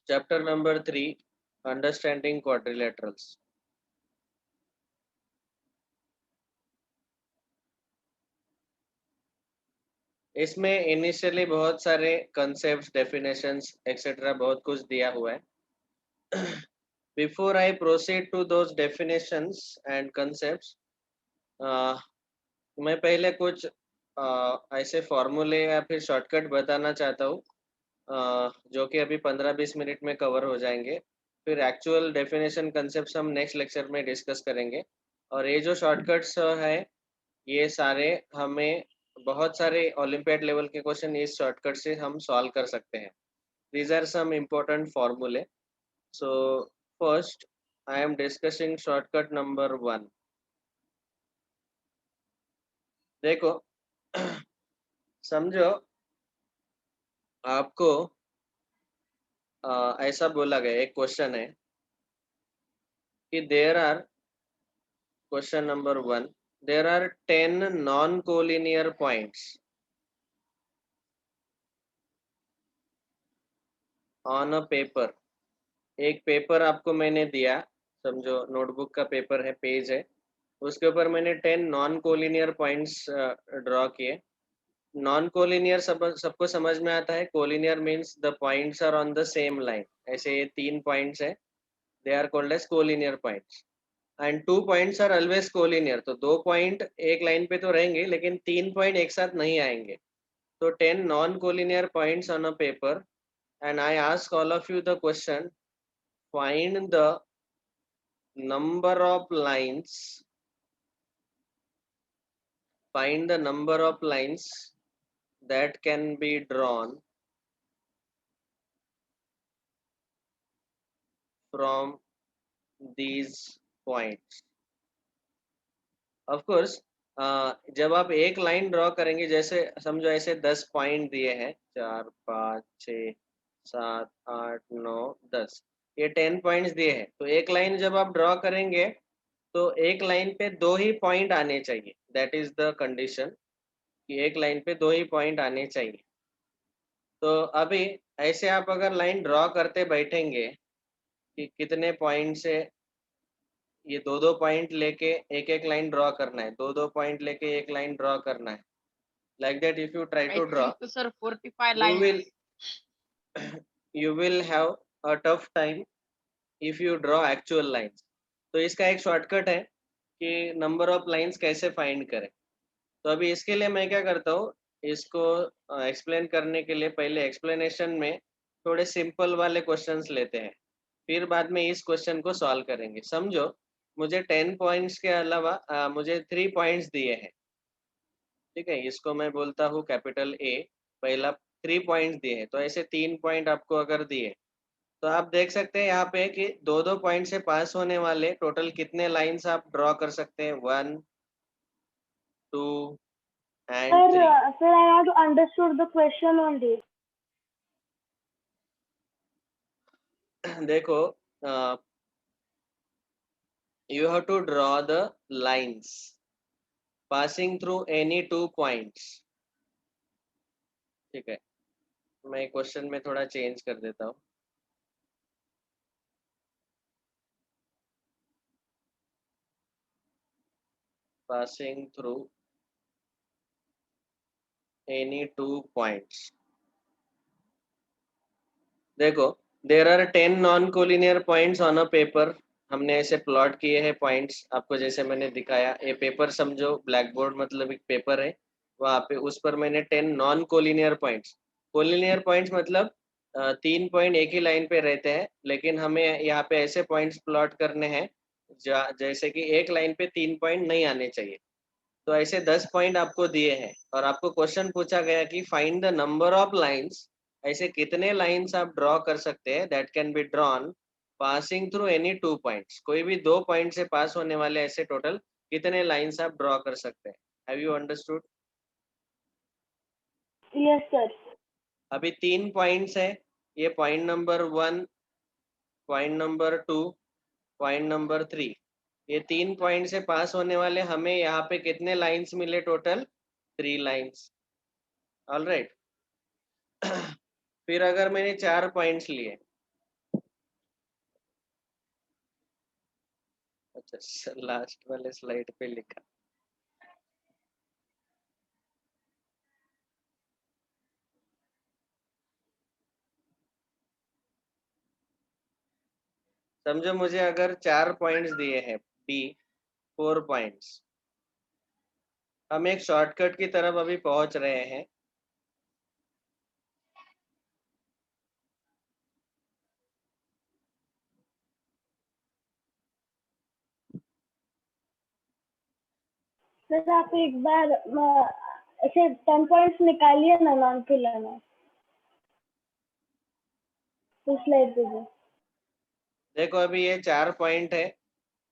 Chapter number 3, understanding quadrilaterals. इसमें initially बहुत सारे कंसेप्ट, डेफिनेशंस एक्सेट्रा बहुत कुछ दिया हुआ है। Before I proceed to those definitions and concepts, मैं पहले कुछ ऐसे फॉर्मूले या फिर शॉर्टकट बताना चाहता हूँ, जो कि अभी 15-20 मिनट में कवर हो जाएंगे। फिर एक्चुअल डेफिनेशन कंसेप्ट हम नेक्स्ट लेक्चर में डिस्कस करेंगे। और ये जो शॉर्टकट्स है, ये सारे हमें बहुत सारे ओलंपियाड लेवल के क्वेश्चन इस शॉर्टकट से हम सॉल्व कर सकते हैं। दीज आर सम इम्पोर्टेंट फॉर्मूले। So first I am discussing shortcut number 1। देखो, समझो आपको ऐसा बोला गया, एक क्वेश्चन है कि there are, question number 1, there are 10 non collinear points on a paper. एक पेपर आपको मैंने दिया, समझो नोटबुक का पेपर है, पेज है, उसके ऊपर मैंने 10 नॉन कोलिनियर पॉइंट्स ड्रॉ किए। नॉन कोलिनियर सबको समझ में आता है। Collinear means the points are on the same line. ऐसे ये 3 पॉइंट्स है, they are called as collinear points. And 2 points are always collinear. तो 2 पॉइंट एक लाइन पे तो रहेंगे, लेकिन 3 पॉइंट एक साथ नहीं आएंगे। तो 10 non collinear points on a paper, and I ask all of you the question: find the number of lines, find the number of lines that can be drawn from these points. Of course, जब आप एक line draw करेंगे, जैसे समझो ऐसे 10 point दिए हैं, 4, 5, 6, 7, 8, 9, 10, ये 10 पॉइंट्स दिए हैं। तो एक लाइन जब आप ड्रॉ करेंगे, तो एक लाइन पे 2 ही पॉइंट आने चाहिए। दैट इज द कंडीशन कि एक लाइन पे 2 ही पॉइंट आने चाहिए। तो अभी ऐसे आप अगर लाइन ड्रॉ करते बैठेंगे कि कितने पॉइंट से ये 2-2 पॉइंट लेके एक एक लाइन ड्रॉ करना है, 2-2 पॉइंट लेके एक लाइन ड्रॉ करना है, like that if you try I to draw, think so, sir, 45 you lines. will you will have a tough time if you draw actual lines. तो इसका एक शॉर्टकट है कि नंबर ऑफ लाइंस कैसे find करें। तो अभी इसके लिए मैं क्या करता हूँ, इसको एक्सप्लेन करने के लिए पहले एक्सप्लेनेशन में थोड़े सिंपल वाले क्वेश्चंस लेते हैं, फिर बाद में इस क्वेश्चन को सॉल्व करेंगे। समझो मुझे 10 पॉइंट्स के अलावा मुझे 3 पॉइंट्स दिए हैं। ठीक है, इसको मैं बोलता हूँ कैपिटल ए। पहला 3 पॉइंट्स दिए हैं, तो ऐसे 3 पॉइंट आपको अगर दिए, तो आप देख सकते हैं यहाँ पे कि 2-2 पॉइंट से पास होने वाले टोटल कितने लाइंस आप ड्रॉ कर सकते हैं, 1, 2 and 3। Sir, I have understood the question only. देखो, you have to draw the lines passing through any 2 points। ठीक है, मैं क्वेश्चन में थोड़ा चेंज कर देता हूँ। passing through any 2 points। देखो, there are 10 non collinear points on a paper. हमने ऐसे प्लॉट किए हैं पॉइंट्स आपको, जैसे मैंने दिखाया। ये पेपर समझो, ब्लैक बोर्ड मतलब एक पेपर है, वहाँ पे उस पर मैंने 10 non collinear points. Collinear points मतलब 3 पॉइंट एक ही लाइन पे रहते हैं, लेकिन हमें यहाँ पे ऐसे पॉइंट्स प्लॉट करने हैं जैसे कि एक लाइन पे 3 पॉइंट नहीं आने चाहिए। तो ऐसे 10 पॉइंट आपको दिए हैं, और आपको क्वेश्चन पूछा गया कि find the number of lines, ऐसे कितने लाइंस आप ड्रॉ कर सकते हैं that can be drawn passing through any 2 points. कोई भी 2 पॉइंट से पास होने वाले ऐसे टोटल कितने लाइंस आप ड्रॉ कर सकते हैं। Have you understood? Yes, sir. अभी 3 पॉइंट्स है, ये point number 1, point number 2, point number 3। ये 3 पॉइंट से पास होने वाले हमें यहाँ पे कितने लाइंस मिले, टोटल 3 लाइंस। All right. फिर अगर मैंने 4 पॉइंट्स लिए, लास्ट वाले स्लाइड पे लिखा। समझो मुझे अगर 4 पॉइंट्स दिए हैं, बी 4 पॉइंट्स, हम एक शॉर्टकट की तरफ अभी पहुंच रहे हैं। सर आप एक बार ऐसे 10 पॉइंट्स निकालिए ना नॉन फिलर में, इस स्लाइड पे भी। देखो अभी ये 4 पॉइंट है,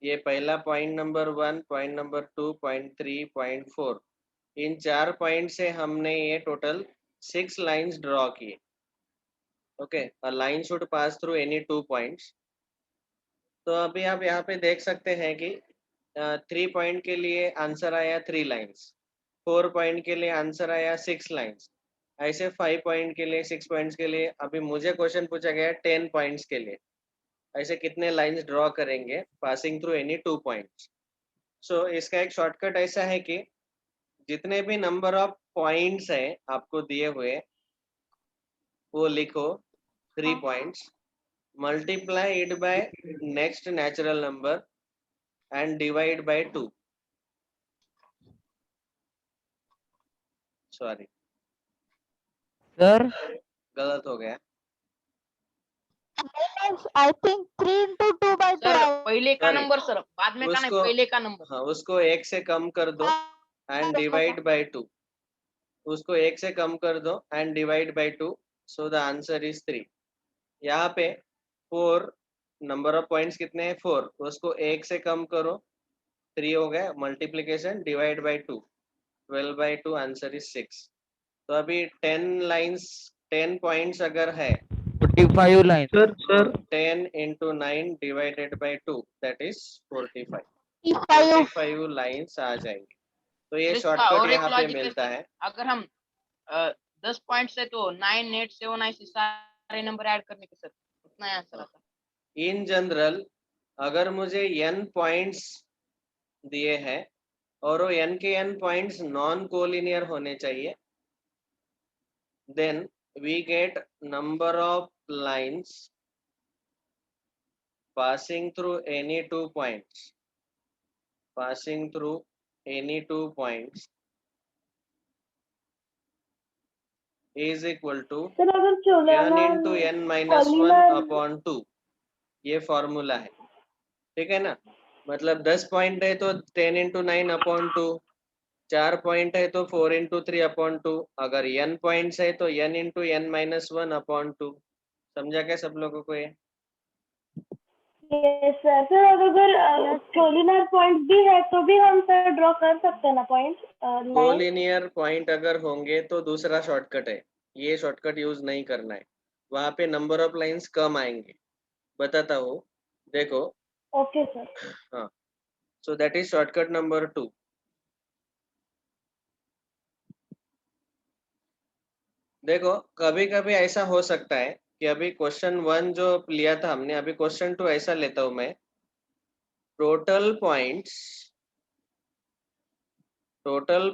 ये पहला point number 1, point number 2, point 3, point 4। इन 4 पॉइंट से हमने ये टोटल 6 लाइंस ड्रॉ किए। Okay, a line should pass through any 2 points. तो अभी आप यहाँ पे देख सकते हैं कि 3 पॉइंट के लिए आंसर आया 3 लाइंस, 4 पॉइंट के लिए आंसर आया 6 लाइंस, ऐसे 5 पॉइंट के लिए, 6 पॉइंट्स के लिए। अभी मुझे क्वेश्चन पूछा गया 10 पॉइंट्स के लिए, ऐसे कितने लाइंस ड्रॉ करेंगे पासिंग थ्रू एनी 2 पॉइंट्स। सो इसका एक शॉर्टकट ऐसा है कि जितने भी नंबर ऑफ पॉइंट्स है आपको दिए हुए, वो लिखो 3 points, multiply it by next natural number and divide by 2। Sorry, sir गलत हो गया। आई थिंक 3 into 2/2 सर पहले का Sorry. नंबर सर, बाद में का नहीं, उसको पहले का नंबर। हाँ, उसको 1 से कम कर दो एंड डिवाइड बाय 2। उसको 1 से कम कर दो and divide by 2, so the answer is 3। यहाँ पे 4 नंबर ऑफ पॉइंट्स कितने हैं, 4, उसको 1 से कम करो, 3 हो गया, multiplication divide by 2, 12 by 2, answer is 6। तो अभी 10 लाइंस, 10 पॉइंट्स अगर है 45 line. Sir 10 into 9 divided by 2, that is 45। 45 45 lines आ जाएंगे। तो ये और इसका शॉर्टकट और एक यहाँ पे लॉजिक है मिलता सर, है। अगर हम 10 पॉइंट से तो 9, 8, 7 ऐसे सारे नंबर ऐड करने के सर उतना आंसर आता है। इन जनरल अगर मुझे n पॉइंट्स दिए हैं और वो n के n पॉइंट्स नॉन कोलिनियर होने चाहिए, then we get number of lines passing through any 2 points, passing through any 2 points is equal to sir अगर n चौलाना into n minus 1 polymer upon 2। ये formula है, ठीक है ना। मतलब 10 पॉइंट है तो 10 into 9 upon 2, 4 पॉइंट है तो 4 into 3 upon 2, अगर n पॉइंट्स है तो n into n minus 1 upon 2। समझा क्या सब लोगों को ये? Yes sir. सर अगर कोलिनर पॉइंट भी है तो भी हम सर ड्रॉ कर सकते हैं ना पॉइंट 9? कोलिनियर पॉइंट अगर होंगे तो दूसरा शॉर्टकट है, ये शॉर्टकट यूज नहीं करना है, वहां पे नंबर ऑफ लाइंस कम आएंगे। बताता हूँ, देखो। Okay sir. हाँ, so that is shortcut number 2। देखो कभी कभी ऐसा हो सकता है कि अभी क्वेश्चन 1 जो लिया था हमने, अभी क्वेश्चन 2 ऐसा लेता हूं मैं। टोटल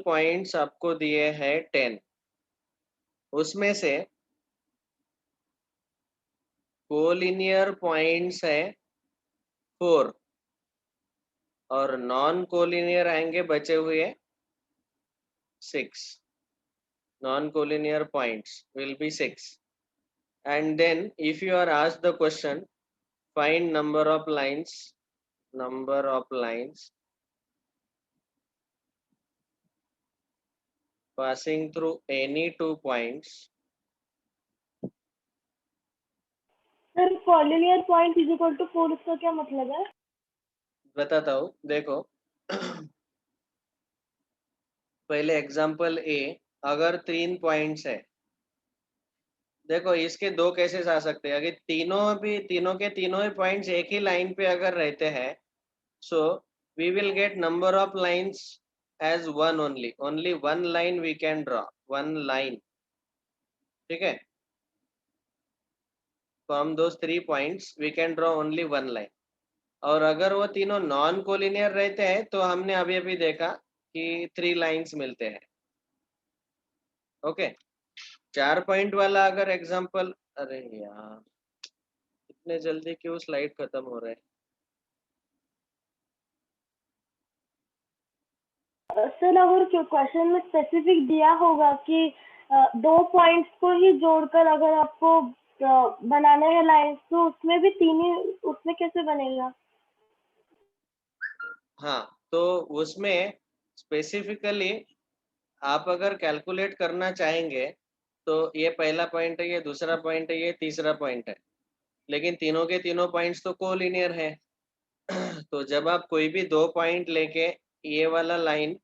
पॉइंट्स आपको दिए हैं 10, उसमें से कोलिनियर पॉइंट्स है 4 और नॉन कोलिनियर आएंगे बचे हुए 6। Non collinear points will be 6, and then if you are asked the question, find number of lines passing through any 2 points। Sir collinear point is equal to 4, इसका क्या मतलब है? बताता हूँ, देखो। पहले एग्जांपल ए, अगर 3 पॉइंट्स है, देखो इसके 2 केसेस आ सकते हैं। अगर तीनों के तीनों ही पॉइंट्स एक ही लाइन पे अगर रहते हैं, so we will get number of lines as 1 only 1 line we can draw, 1 line, ठीक है। From those 3 points we can draw only 1 line. और अगर वो तीनों नॉन कोलिनियर रहते हैं तो हमने अभी अभी देखा कि 3 लाइंस मिलते हैं। ओके, 4 पॉइंट वाला अगर एग्जांपल, अरे यार इतने जल्दी क्यों स्लाइड खत्म हो रहा है। सर अगर क्वेश्चन में स्पेसिफिक दिया होगा कि 2 पॉइंट्स को ही जोड़कर अगर आपको बनाने हैं लाइंस, तो उसमें भी 3 ही, उसमें कैसे बनेगा? हाँ, तो उसमें स्पेसिफिकली आप अगर कैलकुलेट करना चाहेंगे तो ये पहला पॉइंट है, ये दूसरा पॉइंट है, ये तीसरा पॉइंट है, लेकिन तीनों के तीनों पॉइंट्स तो कोलिनियर है। तो जब आप कोई भी 2 पॉइंट लेके ये वाला लाइन,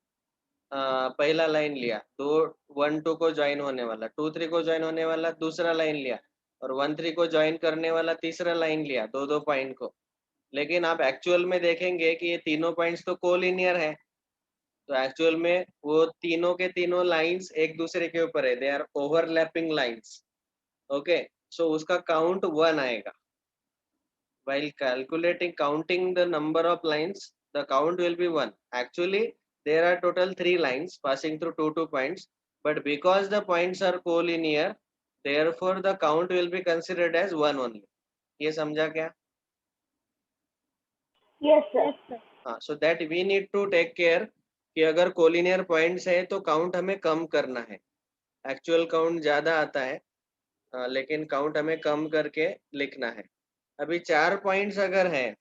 पहला लाइन लिया, 1 2 को ज्वाइन होने वाला, 2 3 को ज्वाइन होने वाला दूसरा लाइन लिया, और 1 3 को ज्वाइन करने वाला तीसरा लाइन लिया, दो पॉइंट को। लेकिन आप एक्चुअल में देखेंगे कि ये तीनों पॉइंट्स तो कोलिनियर है। तो एक्चुअल में वो तीनों के तीनों लाइंस एक दूसरे के ऊपर है, they are overlapping lines. Okay, so उसका काउंट 1 आएगा। While calculating counting the number of lines, the count will be 1. Actually, there are total 3 lines passing through 2 points, but because the points are collinear, therefore the count will be considered as 1 only. ये समझा क्या? Yes sir. हाँ, so that we need to take care कि अगर collinear points है तो count हमें कम करना है। एक्चुअल काउंट ज्यादा आता है, लेकिन काउंट हमें कम करके लिखना है। अभी 4 पॉइंट्स अगर है,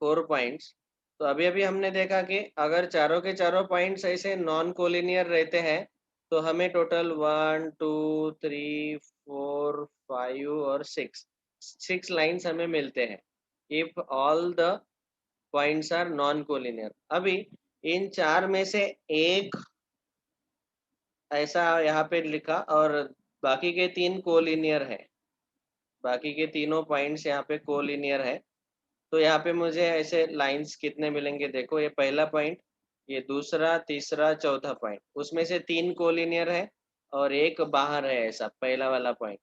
4 पॉइंट्स, तो अभी अभी हमने देखा कि अगर चारों के चारों पॉइंट्स ऐसे नॉन कोलिनियर रहते हैं तो हमें टोटल 1 2 3 4 5 और 6 लाइंस हमें मिलते हैं if all the points are non collinear. अभी इन 4 में से एक ऐसा यहाँ पे लिखा और बाकी के 3 कोलिनियर है, बाकी के तीनों पॉइंट्स यहाँ पे कोलिनियर है। तो यहाँ पे मुझे ऐसे लाइंस कितने मिलेंगे, देखो ये पहला पॉइंट, ये दूसरा, तीसरा, चौथा पॉइंट, उसमें से 3 कोलिनियर है और एक बाहर है, ऐसा पहला वाला पॉइंट।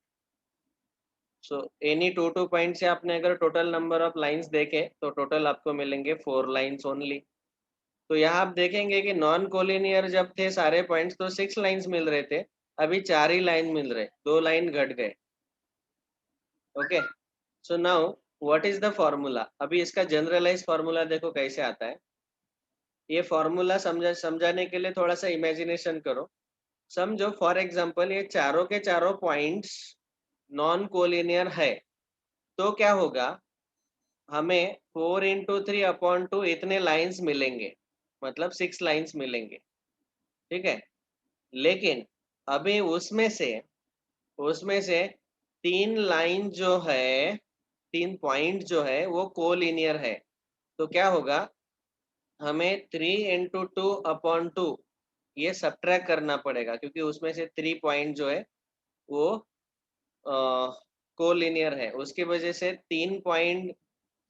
सो एनी 2 पॉइंट से आपने अगर टोटल नंबर ऑफ लाइंस देखे तो टोटल आपको मिलेंगे 4 लाइंस ओनली। तो यहाँ आप देखेंगे कि नॉन कोलिनियर जब थे सारे पॉइंट्स तो 6 लाइंस मिल रहे थे, अभी 4 ही लाइन मिल रहे, 2 लाइन घट गए। Okay, so now what is the formula. अभी इसका जनरलाइज फॉर्मूला देखो कैसे आता है। ये फॉर्मूला समझाने के लिए थोड़ा सा इमेजिनेशन करो। समझो फॉर एग्जांपल ये चारों के चारों पॉइंट्स नॉन कोलिनियर है, तो क्या होगा, हमें 4 × 3/2 इतने लाइंस मिलेंगे, मतलब 6 लाइंस मिलेंगे। ठीक है, लेकिन अभी उसमें से 3 लाइन जो है, 3 पॉइंट जो है वो कोलिनियर है। तो क्या होगा, हमें 3 × 2/2 ये सब्ट्रैक्ट करना पड़ेगा, क्योंकि उसमें से 3 पॉइंट जो है वो कोलिनियर है। उसकी वजह से 3 पॉइंट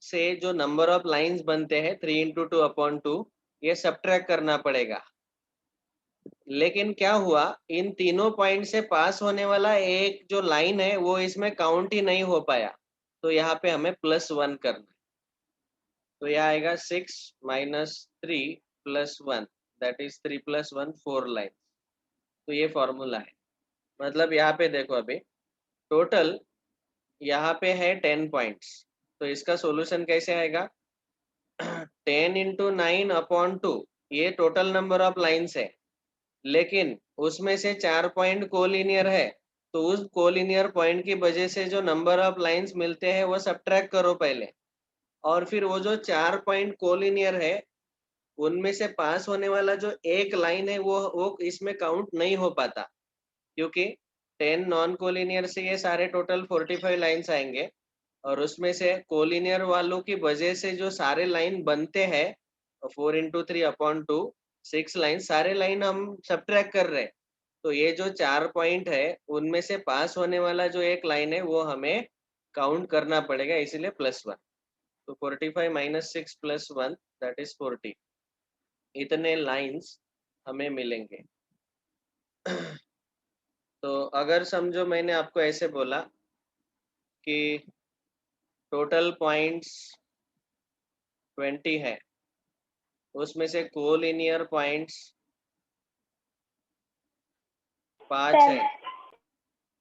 से जो नंबर ऑफ लाइंस बनते हैं 3 × 2/2 ये सब्ट्रैक्ट करना पड़ेगा। लेकिन क्या हुआ, इन तीनों पॉइंट से पास होने वाला एक जो लाइन है वो इसमें काउंट ही नहीं हो पाया, तो यहाँ पे हमें +1 करना है। तो यह आएगा 6 - 3 + 1, दैट इज 3 + 1 4 लाइन। तो ये फॉर्मूला है। मतलब यहाँ पे देखो, अभी टोटल यहाँ पे है 10 पॉइंट्स, तो इसका सॉल्यूशन कैसे आएगा, 10 × 9/2 ये टोटल नंबर ऑफ लाइंस है, लेकिन उसमें से 4 पॉइंट कोलिनियर है, तो उस कोलिनियर पॉइंट की वजह से जो नंबर ऑफ लाइंस मिलते हैं वो सब्ट्रैक्ट करो पहले, और फिर वो जो 4 पॉइंट कोलिनियर है उनमें से पास होने वाला जो एक लाइन है वो इसमें काउंट नहीं हो पाता, क्योंकि 10 नॉन कोलिनियर से ये सारे टोटल 45 लाइंस आएंगे, और उसमें से कोलिनियर वालों की वजह से जो सारे लाइन बनते हैं 4 × 3/2 6 लाइन, सारे लाइन हम सब्ट्रैक्ट कर रहे हैं। तो ये जो 4 पॉइंट है उनमें से पास होने वाला जो एक लाइन है वो हमें काउंट करना पड़ेगा, इसीलिए +1। तो 45 - 6 + 1 दैट इज 40, इतने लाइंस हमें मिलेंगे। तो अगर समझो मैंने आपको ऐसे बोला कि टोटल पॉइंट्स 20 है, उसमें से कोलिनियर पॉइंट्स 5 है, 10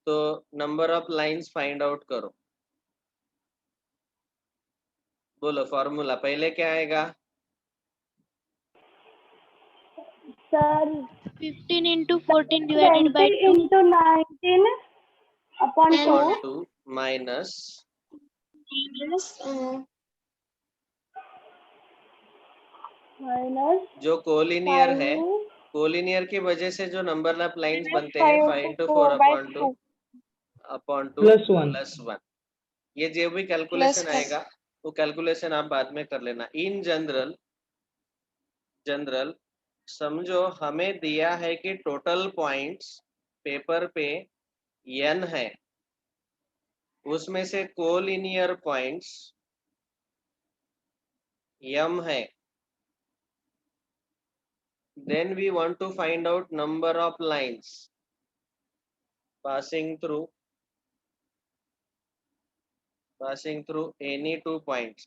तो number of lines find out करो। बोलो फॉर्मूला, पहले क्या आएगा? Sir 15 into 14 divided by 20 2 into 19 upon 2 upon 2 minus minus जो कोलिनियर है, 5 कोलिनियर की वजह से जो नंबर ऑफ लाइंस minus बनते हैं 5 5 into 4 4 by upon 2 plus 1 plus 1। ये जो भी कैलकुलेशन आएगा वो कैलकुलेशन आप बाद में कर लेना। इन जनरल समझो हमें दिया है कि टोटल पॉइंट्स पेपर पे n है, उसमें से कोलिनियर पॉइंट्स m है, then we want to find out number of lines passing through any 2 points.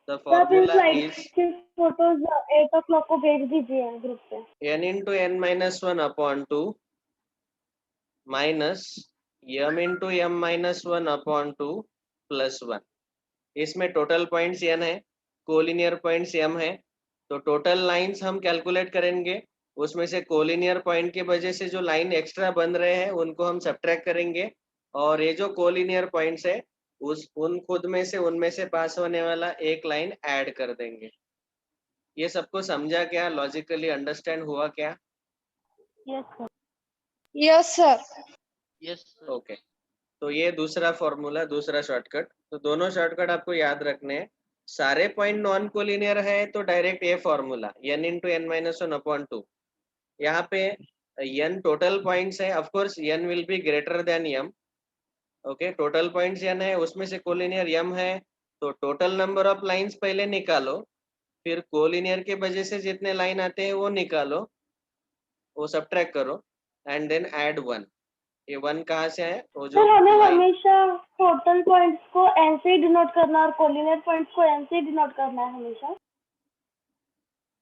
The तो आप इन formula स्लाइड्स is की फोटोज 8 o'clock को भेज दीजिए ग्रुप पे। n into n minus 1 upon 2 minus m into m minus 1 upon 2 plus 1। इसमें total points n है, collinear points m है, तो टोटल लाइंस हम कैलकुलेट करेंगे, उसमें से कोलिनियर पॉइंट की वजह से जो लाइन एक्स्ट्रा बन रहे हैं उनको हम सब्ट्रैक्ट करेंगे, और ये जो कोलिनियर पॉइंट्स है उन खुद में से उनमें से पास होने वाला एक लाइन ऐड कर देंगे। ये सबको समझा क्या? लॉजिकली अंडरस्टैंड हुआ क्या? yes sir yes sir. Okay, तो ये दूसरा फॉर्मूला, दूसरा शॉर्टकट। तो दोनों शॉर्टकट आपको याद रखने हैं। सारे पॉइंट नॉन कोलिनियर है तो डायरेक्ट ये formula n into n minus 1 upon 2। यहाँ पे n टोटल पॉइंट्स है, of course n will be greater than m। Okay, total points n है, उसमें से कोलिनियर m है, तो टोटल नंबर ऑफ लाइंस पहले निकालो, फिर कोलिनियर के वजह से जितने लाइन आते हैं वो निकालो, वो सब्ट्रैक्ट करो, एंड देन ऐड 1। ये 1 कहाँ से है? वो जो सर हमें line- हमेशा टोटल पॉइंट्स को n से डिनोट करना और कोलिनियर पॉइंट्स को n से डिनोट करना है हमेशा।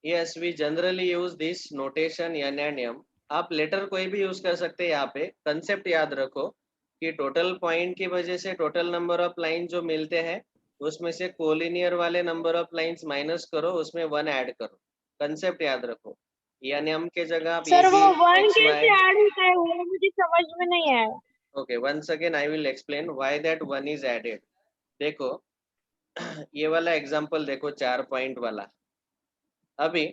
Yes, we generally use this notation n and m। आप लेटर कोई भी यूज कर सकते हैं। यहाँ पे कंसेप्ट याद रखो कि टोटल पॉइंट की वजह से टोटल नंबर ऑफ लाइन जो मिलते हैं उसमें से कोलिनियर वाले नंबर ऑफ लाइंस माइनस करो, उसमें 1 ऐड करो। कंसेप्ट याद रखो। n m के जगह आप सर वो ab 1 x y। कैसे ऐड होता है वो मुझे समझ में नहीं आया Okay, once again I will explain why that 1 is added। देखो ये वाला एग्जांपल देखो, 4 पॉइंट वाला। अभी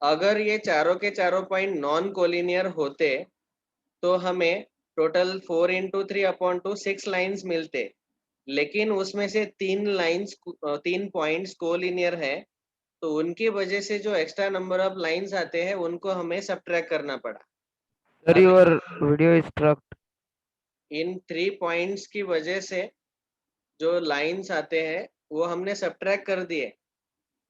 अगर ये चारों के चारों पॉइंट नॉन कोलिनियर होते तो हमें टोटल 4 into 3 upon 2 6 लाइंस मिलते, लेकिन उसमें से 3 पॉइंट्स कोलिनियर है, तो उनकी वजह से जो एक्स्ट्रा नंबर ऑफ लाइंस आते हैं उनको हमें सब्ट्रैक्ट करना पड़ा। Sir, your video is struck. In 3 points की वजह से जो लाइंस आते हैं वो हमने सब्ट्रैक्ट कर दिए,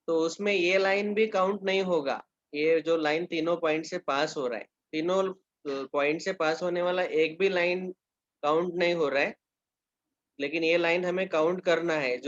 तो उसमें ये लाइन भी काउंट नहीं होगा। ये जो लाइन तीनों पॉइंट से पास हो रहा है, तीनों पॉइंट से पास होने वाला एक भी लाइन काउंट नहीं हो रहा है, लेकिन ये लाइन हमें काउंट करना है। जो